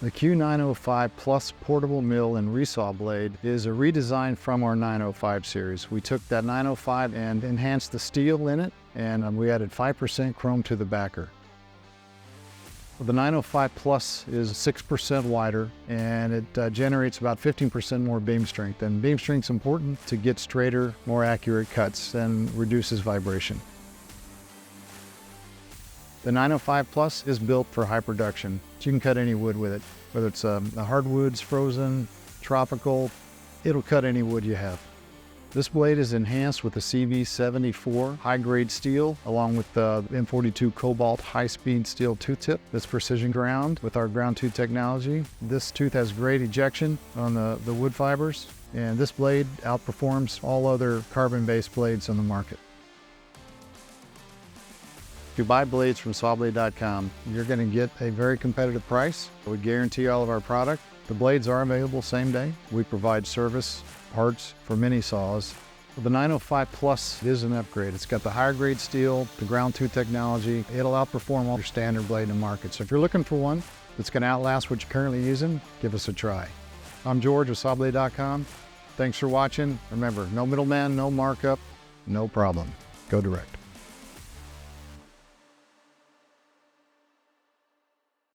The Q905 Plus portable mill and resaw blade is a redesign from our 905 series. We took that 905 and enhanced the steel in it, and we added 5% chrome to the backer. The 905 Plus is 6% wider, and it generates about 15% more beam strength. And beam strength is important to get straighter, more accurate cuts and reduces vibration. The 905 Plus is built for high production. You can cut any wood with it, whether it's hardwoods, frozen, tropical, it'll cut any wood you have. This blade is enhanced with the CV74 high-grade steel, along with the M42 Cobalt high-speed steel tooth tip that's precision ground with our ground tooth technology. This tooth has great ejection on the wood fibers, and this blade outperforms all other carbon-based blades on the market. If you buy blades from Sawblade.com, you're going to get a very competitive price. We guarantee all of our product. The blades are available same day. We provide service, parts for mini saws. The 905 Plus is an upgrade. It's got the higher grade steel, the ground tooth technology. It'll outperform all your standard blade in the market. So if you're looking for one that's going to outlast what you're currently using, give us a try. I'm George with Sawblade.com. Thanks for watching. Remember, no middleman, no markup, no problem. Go direct.